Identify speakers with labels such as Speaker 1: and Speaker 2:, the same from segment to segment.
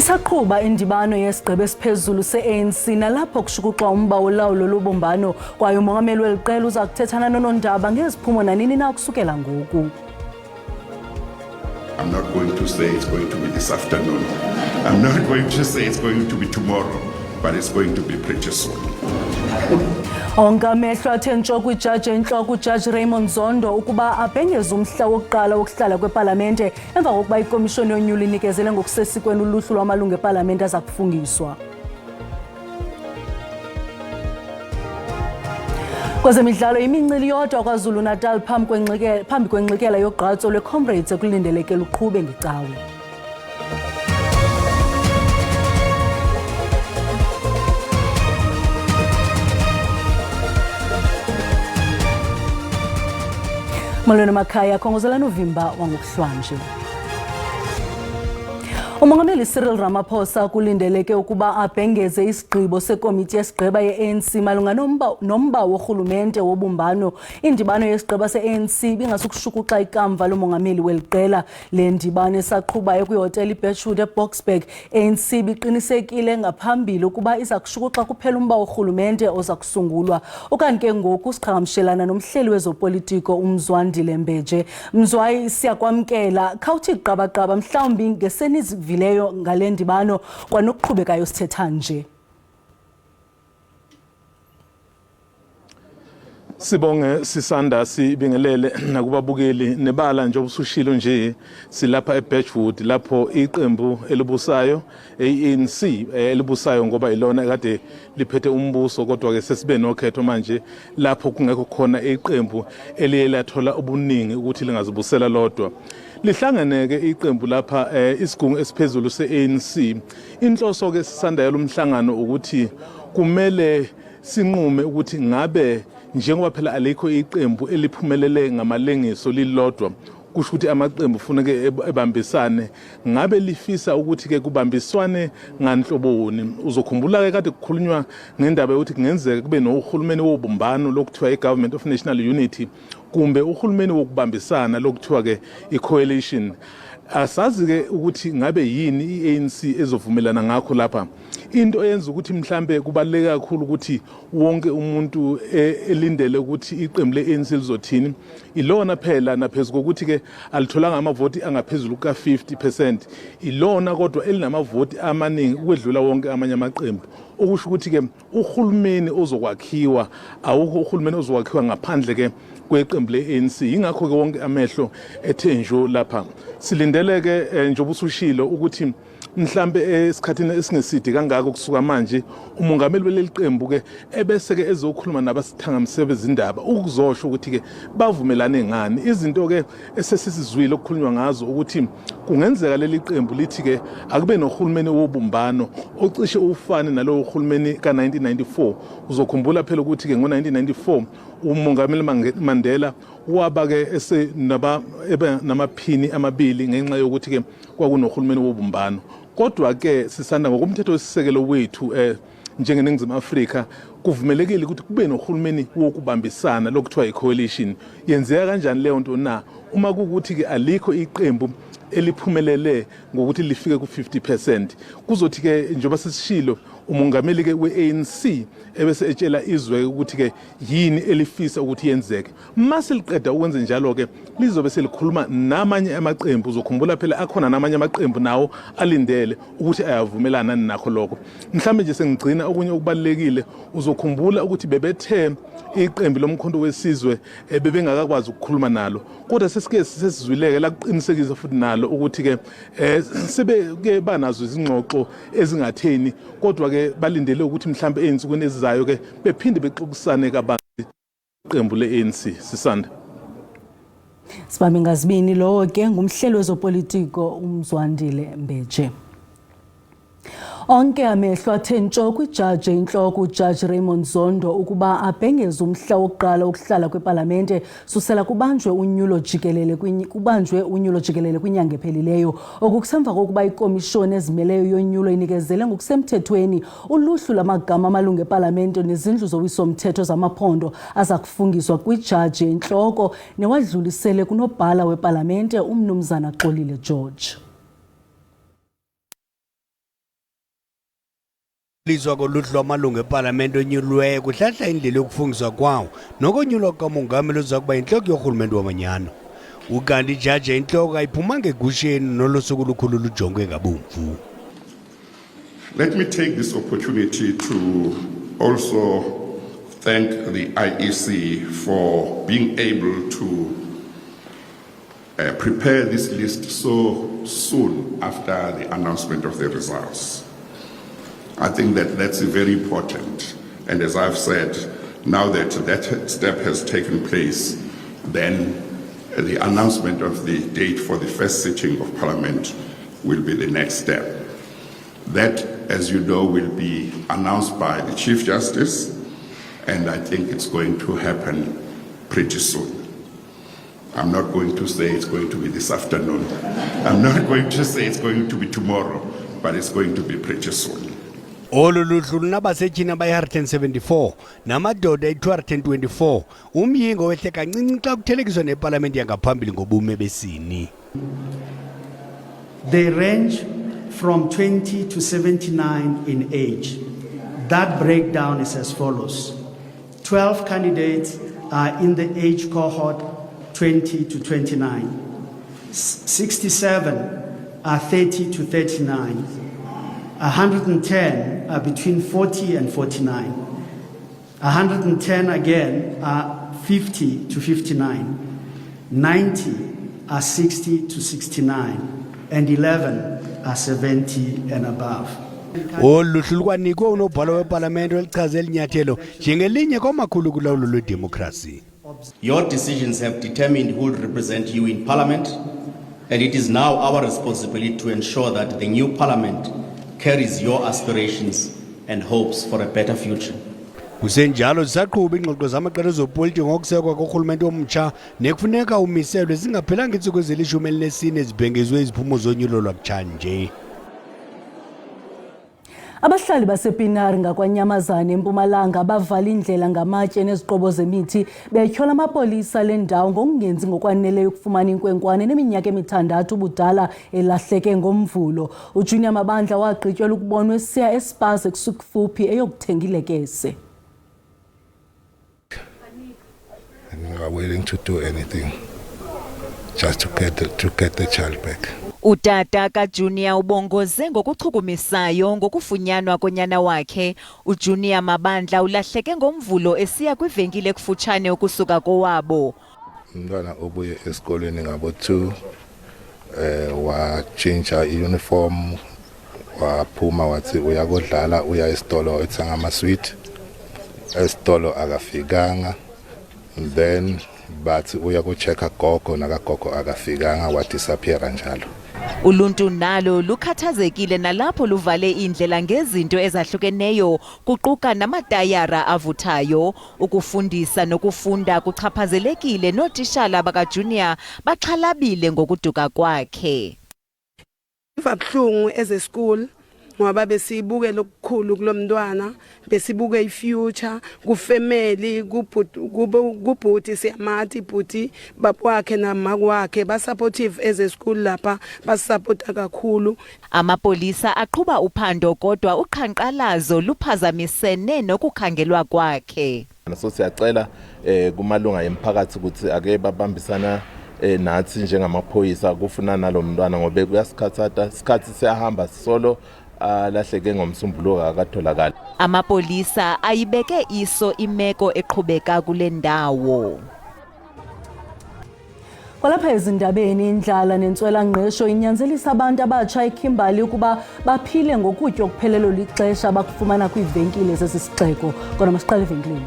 Speaker 1: Isaqhuba indibano yesigqeba esiphezulu se-ANC nalapho kushukuxwa umba wolawulo lobumbano kwaye umongameli weli qela uza kuthethana noonondaba ngeziphumo nanini na ukusukela ngoku.
Speaker 2: I'm not going to say it's going to be this afternoon. I'm not going to say it's going to be tomorrow, but it's going to be pretty soon.
Speaker 1: Onke amehlo athe ntsho kwijaji entloko uJaji Raymond Zondo ukuba abhengeze umhla wokuqala wokuhlala kwepalamente emva kokuba ikomishoni yonyulo inikezele ngokusesikweni uluhlu lwamalungu epalamente aza kufungiswa. Kwezemidlalo imincili yodwa KwaZulu Natal phambi kwengxikela yogqatso lweComrades ekulindeleke luqhube ngecawe. Malwena Makhaya khongozela novimba wangokuhlwanje. Umongameli Cyril Ramaphosa kulindeleke ukuba abhengeze isigqibo sekomiti yesigqeba ye-ANC malunga nomba worhulumente wobumbano. Indibano yesigqeba se-ANC bingasukushukuxa ikamva lomongameli weli qela. Le ndibano esaqhubayo kwihotele iBirchwood eBoksburg, ANC biqinisekile ngaphambili ukuba iza kushukuxa kuphela umba worhulumente oza kusungulwa. Ukanti ke ngoku siqhagamshelana nomhleli wezopolitiko uMzwandile Mbeje. Mzwayi, siyakwamkela. Khawuthi qabaqaba mhlawumbi ngesenizivileyo ngale ndibano kwanokuqhubekayo sithetha nje.
Speaker 3: Sibonge sisanda sibingelele nakubabukeli nebala nje obusushilo nje silapha eBirchwood lapho iqembu elibusayo ANC elibusayo ngoba ilona kade liphethe umbuso kodwa ke sesibe nokhetho manje lapho kungekho khona iqembu eliyelathola ubuningi ukuthi lingazibusela lodwa. Lihlanganeke iqembu lapha isigungu esiphezulu se-ANC. Inhloso ke sisanda yalomhlangano ukuthi kumele sinqume ukuthi ngabe njengoba phela alikho iqembu eliphumelele ngamalengiso lilodwa kusho ukuthi amaqembu kufanele ebambisane ngabe lifisa ukuthi ke kubambiswane nganhloboni. Uzokhumbula ke kade kukhulunywa ngendaba yokuthi kungenzeka kube nohulumeni wobumbano lokuthiwa iGovernment of National Unity kumbe uhulumeni wokubambisana lokuthiwa ke icoalition. Asazi ke ukuthi ngabe yini iANC ezovumelana ngakho lapha. Into eyenza ukuthi mhlambe kubaleka kakhulu ukuthi wonke umuntu elindele ukuthi iqembu leANC lizothini ilona phela naphezulu kokuthi ke alitholanga amavoti angaphezulu ka50%. Ilona kodwa elinamavoti amaningi ukwedlula wonke amanye amaqembu. Okusho ukuthi ke uhulumeni ozokwakhiwa awukho uhulumeni ozokwakhiwa ngaphandle ke kweqembu leANC. Ingakho ke wonke amehlo ethe njo lapha. Silindele ke njoba usushilo ukuthi mhlambe esikhathini esingesidi kangaka kusuka manje umongameli weleli qembu ke ebese ke ezokhuluma nabasithangamsebenzi indaba ukuzosho ukuthi ke bavumelane ngani izinto ke esesizizwile okukhulunywa ngazo ukuthi kungenzeka leli qembu lithi ke akube nohulumeni wobumbano ocishe ufane nalowo uhulumeni ka1994. Uzokhumbula phela ukuthi ke ngo1994 umongameli Mandela waba ke namaphini amabili ngenxa yokuthi ke kwakunohulumeni wobumbano. Kodwa ke sisanda ngokumthetho wesisekelo wethu njengeNingizimu Afrika kuvumelekile ukuthi kube nohulumeni wokubambisana lokuthiwa icoalition. Yenzeka kanjani leyo nto na uma kukuthi ke alikho iqembu eliphumelele ngokuthi lifike ku50%? Kuzothi ke njengoba sisishilo umongameli ke weANC ebese etshela izwe ukuthi ke yini elifisa ukuthi yenzeke. Mase liqeda ukwenza njalo ke lizobe selikhuluma namanye amaqembu. Uzokhumbula phela akhona namanye amaqembu nawo alindele ukuthi ayavumelana nakho lokho. Mhlambe nje sengigcina okunye okubalekile uzokhumbula ukuthi bebethe iqembu lomkhonto wesizwe bebengakakwazi ukukhuluma nalo kodwa sesike sesizwileke la kuqinisekisa futhi nalo ukuthi ke sebeke banazo izingxoxo ezingatheni kodwa ke balindele ukuthi mhlambe einsukwini ezizayo ke bephinde bexoxisane kabanzi iqembu leANC. Sisanda
Speaker 1: Sibambe ngazibini lo ke ngumhleli wezopolitiko uMzwandile Mbeje. Onke amehlo athe ntsho kwijaji entloko uJaji Raymond Zondo ukuba abhengeze umhla wokuqala wokuhlala kwepalamente susela kubanjwe unyulo jikelele kwinyanga ephelileyo. Okukusemva kokuba ikomishoni ezimeleyo yonyulo inikezele ngokusemthethweni uluhlu lamagama amalungu epalamente nezindlu zowiso-mthetho zamaphondo aza kufungiswa kwijaji entloko newadlulisele kunobhala wepalamente uMnumzana Xolile George.
Speaker 4: Lizwa koludlu lwamalungu eParliament onyulwe kuhlahla indlela yokufungiswa kwawo nokonyulwa kamongameli ozakuba inhloko yorhulumente wamanyano. Ukanti ijaji inhloko ayiphuma ngegusheni nolosuku olukhulu lujongwe ngabomvu.
Speaker 2: Let me take this opportunity to also thank the IEC for being able to prepare this list so soon after the announcement of the results. I think that that's very important. And as I've said, now that that step has taken place, then the announcement of the date for the first sitting of Parliament will be the next step. That, as you know, will be announced by the Chief Justice, and I think it's going to happen pretty soon. I'm not going to say it's going to be this afternoon. I'm not going to say it's going to be tomorrow, but it's going to be pretty soon.
Speaker 4: Oluluhlu lunabasetyhini abayi-174 namadoda ayi-224 umyingo wehle kancinci xa kuthelekiswa nepalamente yangaphambili ngobume besini.
Speaker 5: They range from 20 to 79 in age. That breakdown is as follows. 12 candidates are in the age cohort 20 to 29. 67 are 30 to 39. 110 are between 40 and 49. 110 again are 50 to 59. 90 are 60 to 69. And 11 are 70 and above.
Speaker 4: Oluluhlu lukwanikwe unobhala weParliament olichaza elinyathelo njengelinye kwamakhulu kulawulo lwedemokhrasi.
Speaker 6: Your decisions have determined who will represent you in Parliament, and it is now our responsibility to ensure that the new Parliament carries your aspirations and hopes for a better future.
Speaker 4: Kusenjalo zisaqhuba ingxoxo zamaqela ezopolitiko ngokusekwa korhulumente omtsha nekufuneka umiselwe zingaphelanga iintsuku ezili-14 ezibhengezwe iziphumo zonyulo lwakutshanje.
Speaker 1: Abahlali basePinari ngakwanyamazane eMpumalanga bavala indlela ngamatye neziqobo zemithi betyhola amapolisa lendawo ngokungenzi ngokwaneleyo ukufumana inkwenkwane neminyaka emithandathu ubudala elahleke ngomvulo. uJunior Mabandla wagqityelwa ukubonwa esiya eSpaza kusukufuphi eyokuthenga ilekese.
Speaker 7: And we are willing to do anything just to get the child back.
Speaker 8: Utata kaJunior ubongoze ngokuchukumisayo ngokufunyanwa konyana wakhe. uJunior Mabandla ulahleke ngomvulo esiya kwivenkile ekufutshane ukusuka kowabo.
Speaker 7: Umntwana obuye esikolweni ngabo-2 watshintsha i-uniform waphuma wathi uyakodlala uya esitolo ethenga amaswiti. Esitolo akafikanga. Then bathi uya kuchecka gogo nakagogo akafikanga wadisappeara njalo.
Speaker 8: Uluntu nalo lukhathazekile nalapho luvale indlela ngezinto ezahlukeneyo kuquka namatayara avuthayo. Ukufundisa nokufunda kuchaphazelekile notishala bakaJunior baxhalabile ngokuduka kwakhe.
Speaker 9: Ivabuhlungu eze school ngoba besibuke lokukhulu kulomntwana besibuke ifuture kufamily kubhuti siyamathi bhuti babwakhe namakwakhe basupportive eze school lapha basupporta kakhulu.
Speaker 8: Amapolisa aqhuba uphando kodwa uqhankqalazo luphazamisene nokukhangelwa kwakhe.
Speaker 3: So siyacela kumalunga emphakathi ukuthi ake babambisana nathi njengamaphoyisa kufuna nalomntwana ngoba kuyasikhathatha isikhathi siyahamba solo lahleke ngomsombuluko akatholakala.
Speaker 8: Amapolisa ayibeke iso imeko eqhubeka kule ndawo.
Speaker 1: Kwalapha ezindabeni indlala nentswela-ngqesho inyanzelisa abantu abatsha eKimberley ukuba baphile ngokutya okuphelelwe lixesha bakufumana kwiivenkile zesisixeko. Kodwa masiqale evenkileni.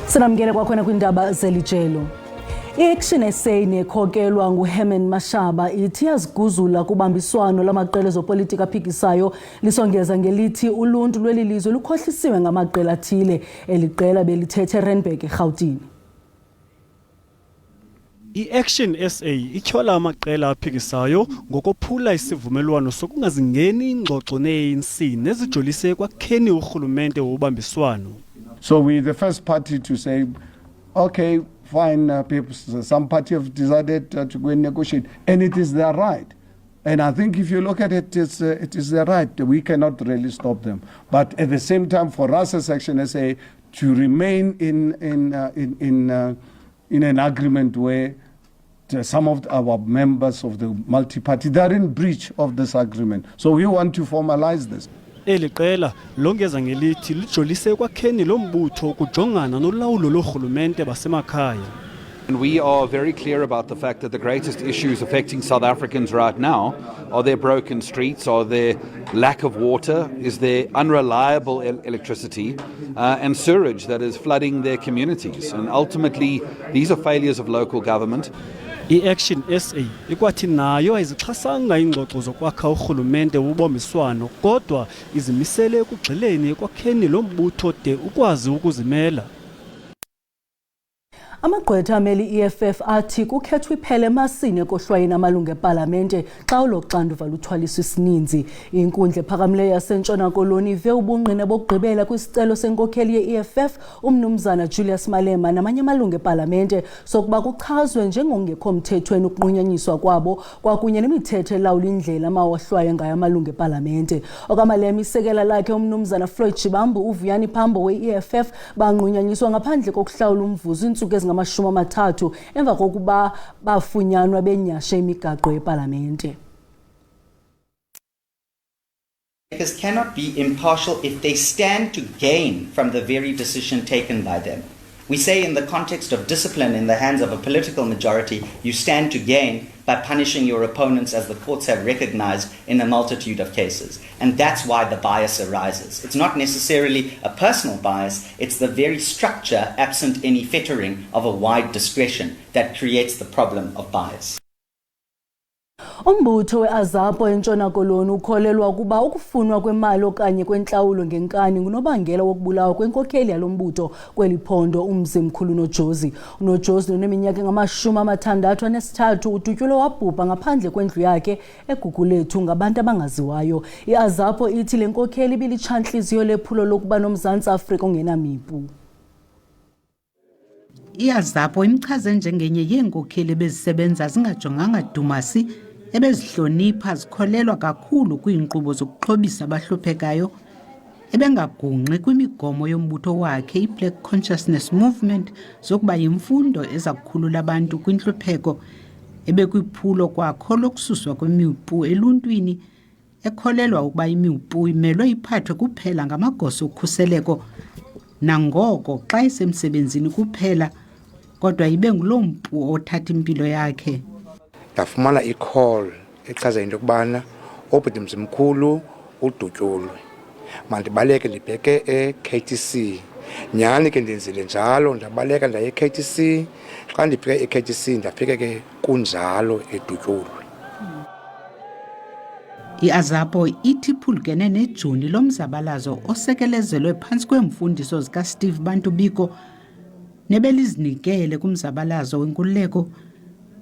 Speaker 1: Sinamkele kwakhona kwindaba zelijelo. I-Action SA nekhokelwa nguHerman Mashaba ithi yaziguzula kubambiswano lamaqela ezopolitiko aphikisayo lisongeza ngelithi uluntu lweli lizwe lukhohlisiwe ngamaqela athile. Eli qela belithethe eRandburg eGauteng.
Speaker 10: I-Action SA ityhola amaqela aphikisayo ngokophula isivumelwano sokungazingeni ingxoxo ne-ANC nezijolise ekwakheni urhulumente wobambiswano.
Speaker 11: So we're the first party to say, okay, fine, people, some party have decided to go and negotiate, and it is their right. And I think if you look at it, it is their right. We cannot really stop them. But at the same time, for us as Action SA to remain in an agreement where some of our members of the multi-party, they're in breach of this agreement. So we want to formalize this.
Speaker 10: Eli qela longeza ngelithi lijolise ekwakheni lo mbutho ukujongana nolawulo lorhulumente basemakhaya.
Speaker 12: And we are very clear about the fact that the greatest issues affecting South Africans right now are their broken streets, are their lack of water, is their unreliable electricity and sewage that is flooding their communities. And ultimately, these are failures of local government.
Speaker 10: I-Action SA ikwathi nayo ayizixhasanga ingxoxo zokwakha urhulumente wobambiswano kodwa izimisele ekugxileni ekwakheni lo mbutho de ukwazi ukuzimela.
Speaker 1: Amagqwetha ameli i-EFF athi kukhethwa iphele emasini ekohlwayeni amalungu epalamente xa ulo xanduva luthwaliswa isininzi. Inkundla ephakamileyo yaseNtshona Koloni ive ubungqina bokugqibela kwisicelo senkokheli ye-EFF umnumzana Julius Malema namanye amalungu epalamente sokuba kuchazwe njengongekho mthethweni ukunqunyanyiswa kwabo kwakunye nemithetho elawula indlela amawahlwayo ngayo amalungu epalamente. Okamalema isekela lakhe umnumzana Floyd Shibambu uVuyani Phambo we-EFF banqunyanyiswa ngaphandle kokuhlawula umvuzo intsuku ngamashumi amathathu emva kokuba bafunyanwa benyashe imigaqo yeParlamente.
Speaker 13: Lawmakers cannot be impartial if they stand to gain from the very decision taken by them. We say in the context of discipline in the hands of a political majority, you stand to gain by punishing your opponents, as the courts have recognized in a multitude of cases. And that's why the bias arises. It's not necessarily a personal bias, it's the very structure, absent any fettering of a wide discretion, that creates the problem of bias.
Speaker 1: Umbutho weAzapo eNtshona Koloni ukholelwa ukuba ukufunwa kwemali okanye kwenhlawulo ngenkani ngunobangela wokubulawa kwenkokheli yalombutho kweliphondo umzimkhulu noJozi. uNojozi oneminyaka engama-63 udutyulwe wabhubha ngaphandle kwendlu yakhe eGugulethu ngabantu abangaziwayo. iAzapo ithi le nkokheli ibilitshantliziyo lephulo lokuba noMzantsi Afrika ongenamipu.
Speaker 14: iAzapo imchaze njengenye yeenkokheli bezisebenza zingajonganga dumasi ebezihlonipha zikholelwa kakhulu kwiinkqubo zokuxhobisa abahluphekayo ebengagungqi kwimigomo yombutho wakhe iBlack Consciousness Movement zokuba yimfundo eza kukhulula abantu kwintlupheko ebekwiphulo kwakho lokususwa kwemipu eluntwini ekholelwa ukuba imipu imelwe iphathwe kuphela ngamagosa okhuseleko nangoko xa isemsebenzini kuphela kodwa ibe nguloo mpu othatha impilo yakhe.
Speaker 7: Ndafumana i-call echaza into yokubana ubhuti mzimkhulu udutyulwe mandibaleke ndibheke e-KTC. Nyhani ke ndenzile njalo ndabaleka ndaya e-KTC. Xa ndibheke e-KTC ndafika ke kunjalo edutyulwe.
Speaker 14: iAzapo ithi iphulukene nejoni lomzabalazo osekelezelwe phantsi kweemfundiso zikaSteve Bantu Biko nebelizinikele kumzabalazo wenkululeko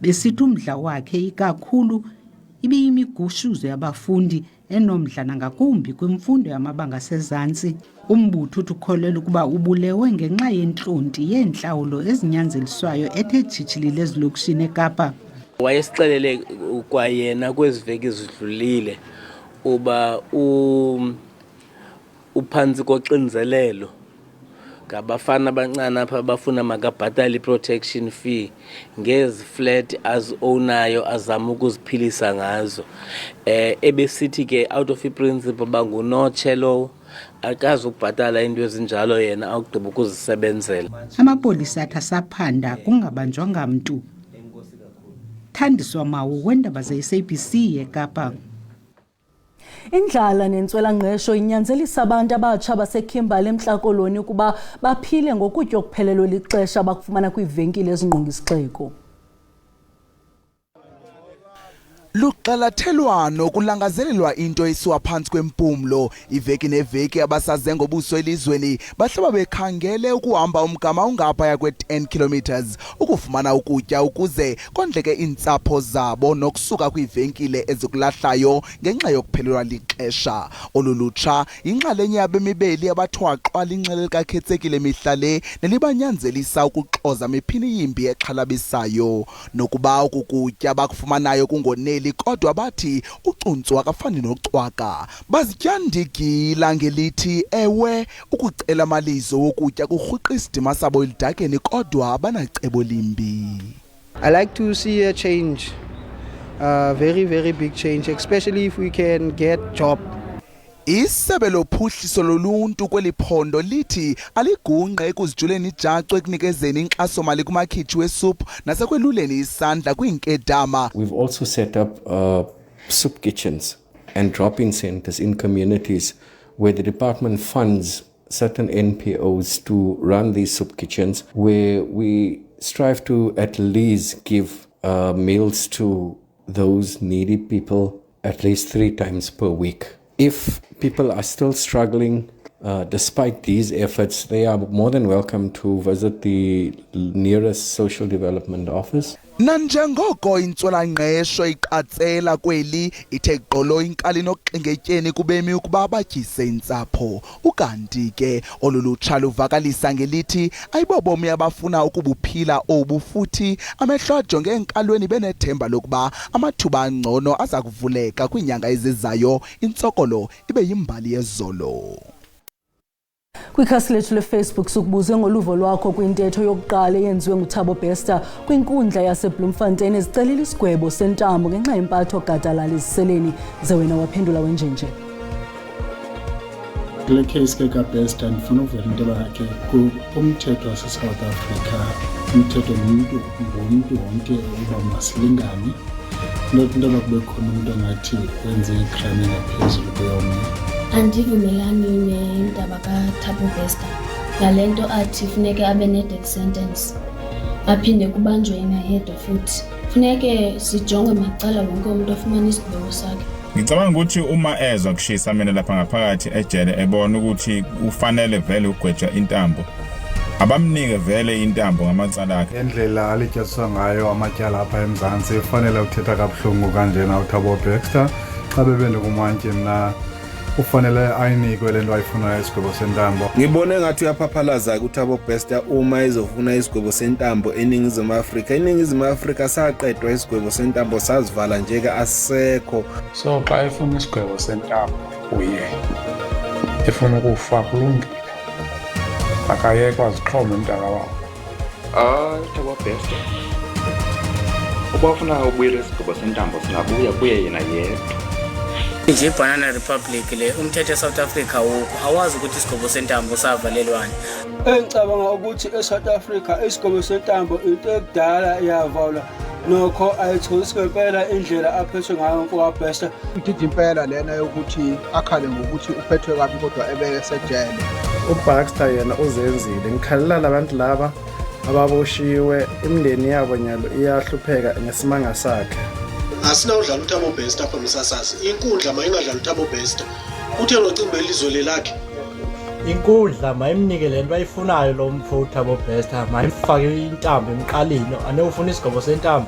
Speaker 14: besithi umdla wakhe ikakhulu ibiyimigushuzo yabafundi enomdla nangakumbi kwimfundo yamabanga asezantsi. Umbutho ukholelwa ukuba ubulewe ngenxa yentlonti yeentlawulo ezinyanzeliswayo ethe jijilile ezilokishini eKapa.
Speaker 15: Wayesixelele kwayena kwezi veki ezidlulile uba uphantsi koxinzelelo ngabafana abancane apha bafuna makabhatale i-protection fee ngezi flat azownayo azama ukuziphilisa ngazo. Ebesithi ke out of i-principle bangunotshe lowo akazi ukubhatala into ezinjalo yena awugqiba ukuzisebenzela.
Speaker 14: Amapolisa athi asaphanda kungabanjwanga mntu. Thandiswa Mawu weendaba ze-SABC eKapa.
Speaker 1: Indlala nentswelangqesho inyanzelisa abantu abatsha baseKimberley eMntla Koloni ukuba baphile ngokutya okuphelelwe lixesha bakufumana kwiivenkile ezingqonga isixeko.
Speaker 16: Luqalathelwano kulangazelelwa into esiwa phansi kwempumlo iveki neveki abasaze ngobuso elizweni bahlaba bekhangele ukuhamba umgama ungaphaya kwe-10 kilometers ukufumana ukutya ukuze kondleke iintsapho zabo nokusuka kwiivenkile ezikulahlayo ngenxa yokuphelelwa lixesha. Olulutsha inxalenye yabemibeli abathwaqwa linxele likakhetsekile mihla le nelibanyanzelisa ukuxoza miphini yimbi exhalabisayo nokuba ukukutya bakufumanayo kungoneli kodwa bathi ucuntsu akafani nocwaka. Bazityandigila ngelithi ewe ukucela amalizo wokutya kurhuqa isidima sabo elidakeni kodwa banacebo limbi.
Speaker 17: I like to see a change, very, very big change, especially if we can get job.
Speaker 16: Isebe lophuhliso loluntu kweli phondo lithi aligunqe ekuzijuleni ijacu ekunikezeni inkxaso-mali kumakhitshi wesuphu nasekweluleni isandla kwiinkedama.
Speaker 18: We've also set up soup kitchens and drop-in centers in communities where the department funds certain NPOs to run these soup kitchens, where we strive to at least give meals to those needy people at least 3 times per week. If people are still struggling, despite these efforts, they are more than welcome to visit the nearest social development office.
Speaker 16: Nanjengoko intswelangqesho iqatsela kweli ithe gqolo inkali nokuxingetyeni kubemi ukuba batyise intsapho. Ukanti ke olulutsha luvakalisa ngelithi ayibobomi abafuna ukubuphila obu futhi amehlo ajonge enkalweni benethemba lokuba amathuba angcono aza kuvuleka kwiinyanga ezizayo intsokolo ibe yimbali yezolo.
Speaker 1: Kwikhasi lethu leFacebook sukubuze ngoluvo lwakho kwintetho yokuqala eyenziwe nguThabo Bester kwinkundla yaseBloemfontein ezicelela isigwebo sentambo ngenxa yempatho gadalala eziseleni ze wena waphendula wenjenje.
Speaker 19: Kule case ke kaBester ndifuna uvela into bakhe kumthetho waseSouth Africa umthetho ngumntu wonke uba masilingane into bakube khona umuntu ongathi wenze icrime engaphezulu kweyomnye.
Speaker 20: Andivumelani nendaba kaThabo Bester nalento athi funeke abe ne-death sentence aphinde kubanjwe yena yedwa futhi funeke sijonge macala wonke umuntu ofumana isigwebo sakhe.
Speaker 21: Ngicabanga ukuthi uma ezwa kushisa mina lapha ngaphakathi ejele ebona ukuthi ufanele vele ugwetshwa intambo abamnike vele intambo ngamacala akhe.
Speaker 22: Indlela alityaziswa ngayo amatyala apha eMzantsi ufanele uthetha kabuhlungu kanjena uThabo Bester xa bebenokumantye mna ufanele ayinikwe lento ayifunayo isigwebo sentambo.
Speaker 23: Ngibone ngathi uyaphaphalaza kuThabo Bester uma ezofuna isigwebo sentambo eNingizimu Afrika. eNingizimu Afrika saqedwa isigwebo sentambo sazivala njeke asekho.
Speaker 22: So xa efuna isigwebo sentambo uye efuna ukufa kulungile akayekwa azixhome umntaka wabo.
Speaker 24: Thabo Bester uba ufuna ubuyela isigwebo sentambo singabuya kuye yena yedwa.
Speaker 25: Nje Banana Republic le umthetho eSouth Africa awazi ukuthi isigwebo sentambo savalelwana.
Speaker 26: Engicabanga ukuthi eSouth Africa isigwebo sentambo into ekudala yavalwa nokho ayitholiswe impela indlela aphethwe ngayo uBester.
Speaker 27: Uthi impela lena yokuthi akhale ngokuthi uphethwe kabi kodwa ebeke sejele.
Speaker 22: uBaxter yena uzenzile ngikhalela labantu laba ababoshiwe imindeni yabo nyalo iyahlupheka ngesimanga sakhe.
Speaker 28: Asinawudlala uThabo Bester apha msasasi inkundla mayingadlala uThabo Bester uthe nocimba elizwe lakhe.
Speaker 29: Inkundla mayimnike lento ayifunayo lo mfo uThabo Bester mayifake intambo emqaleni anewufuna isigwebo sentambo.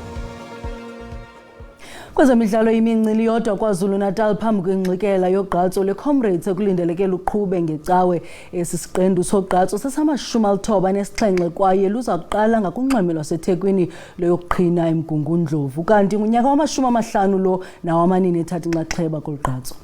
Speaker 1: Kwezemidlalo imincili yodwa KwaZulu-Natal phambi kwengxikela yogqatso leComrades ekulindeleke luqhube ngecawe esisiqendu sogqatso sesama-97 kwaye luza kuqala ngakunxweme lwaseThekwini loyokuqhina eMgungundlovu kanti ngunyaka wama-50 lo nawamanini ethatha inxaxheba kolugqatso.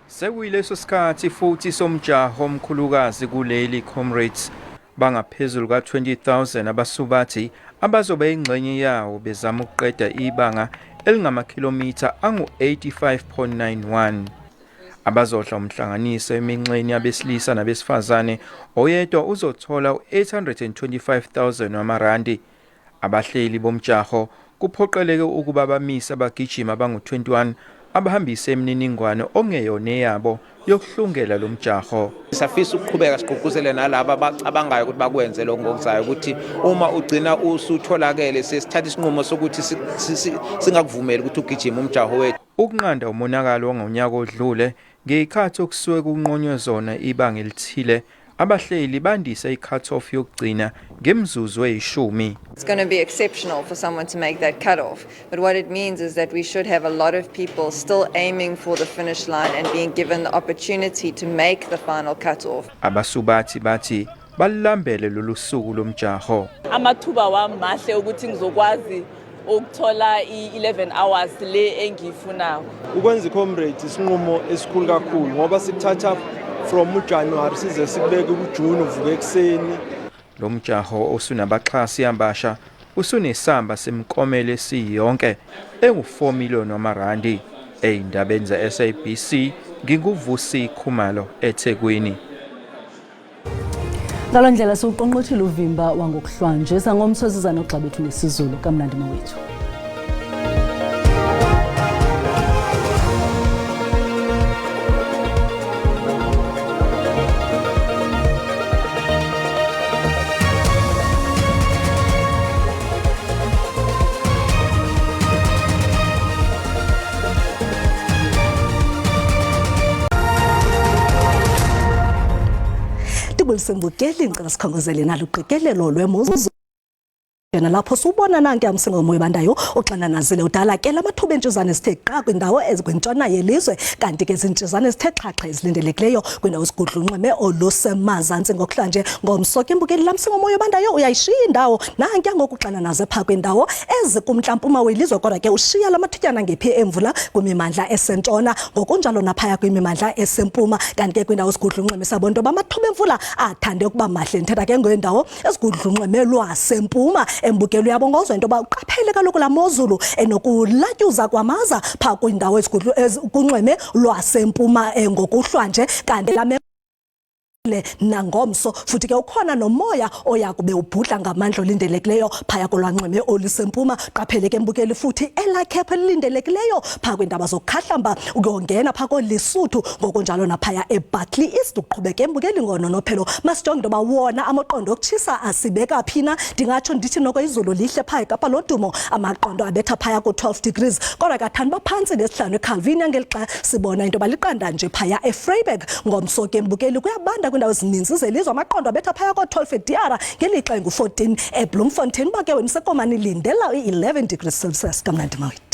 Speaker 30: Sekuyileso sikhathi futhi somjaho omkhulukazi kuleli Comrades bangaphezulu ka-20,000 abasubathi abazobe ingxenye yawo bezama ukuqeda ibanga elingama-kilometer angu-85.91 abazohla umhlanganiso eminxeni yabesilisa nabesifazane oyedwa uzothola u-825,000 wamarandi. Abahleli bomjaho kuphoqeleke ukuba bamise abagijima abangu-21 abahambise imininingwane ongeyona yabo yokuhlungela lo mjaho.
Speaker 2: Safisa ukuqhubeka sigqugquzele nalabo abacabangayo ukuthi bakwenze lokho ngokuzayo ukuthi uma ugcina usutholakele sesithatha isinqumo sokuthi singakuvumeli ukuthi ugijime umjaho wethu.
Speaker 30: Ukunqanda umonakalo ngonyaka odlule ngekhathi okusuke kunqonywe zona ibanga elithile abahleli bandisa i-cut-off yokugcina ngemzuzu eyishumi.
Speaker 3: It's going to be exceptional for someone to make that cut-off, but what it means is that we should have a lot of people still aiming for the finish line and being given the opportunity to make the final cut-off.
Speaker 30: Abasubathi bathi balambele lolu suku lomjaho.
Speaker 4: Amathuba wami mahle ukuthi ngizokwazi ukuthola i11 hours le engiyifunayo.
Speaker 29: Ukwenza comrades isinqumo esikhulu kakhulu ngoba sikuthatha from January size sibeke kuJune uvuke ekseni.
Speaker 30: Lo mjaho osunabaxhasi ambasha usunesamba semkomelo esiyonke engu4 million wamarandi. Eindabeni za SABC nginguvusi Khumalo eThekwini.
Speaker 1: Ngalo ndlela siuqonqothile uvimba wangokuhlwanjisa ngomsozizana oxabethu nesizulu kamnandi mawethu. Sembukeli ngicela sikhongozele nalo uqikelelo lwemuzu lapho subona nanke amsingo moyo bandayo oxana nazile udala ke lamathuba entshizane sithe qa kwindawo ezikwentshona yelizwe kanti ke izintshizane sithe xhaxha ezilindelekileyo kwindawo esigudlunxeme olusemazantsi ngokuhlanje ngomsoke imbukeli lamsingo moyo bandayo uyayishiya indawo nanke ngokuxana naze pha kwindawo ezikumntlampuma welizwe kodwa ke ushiya lamathutyana ngephi emvula kwimimandla esentshona ngokunjalo naphaya kwimimandla esempuma kanti ke kwindawo esigudlunxeme sabonto bamathuba emvula athande ukuba mahle nthetha ke ngendawo esigudlunxeme lwasempuma embukelo yabongozwe into ba uqaphele kaloku la mozulu enokulatyuza kwamaza pha kwindawo esigudlu kunxeme lwasempuma ngokuhlwanje kanti la nangomso futhi ke ukhona nomoya oya kube ubhudla ngamandla olindelekileyo phaya kolwanxeme olisempuma qaphele ke embukeli futhi elakhephe elindelekileyo pha kwindaba zokukhahlamba ukuyongena pha koLesotho ngokunjalo naphaya eBuckley East uqhubeke embukeli ngononophelo masijonge into ba wona amaqondo okutshisa asibeka phina ndingatsho ndithi noko izulu lihle pha eKapa lodumo amaqondo abetha phaya ku12 degrees kodwa kathani baphantsi nesihlanu eCalvin ngelixa sibona into baliqanda nje phaya eVryburg ngomso ke embukeli kuyabanda kwindawo ezininzi zelizwe amaqondo abetha phaya ko12 eDiara ngelixa engu14 eBloemfontein bake wenisekomani lindela i11 degrees Celsius kamnandi mawethu.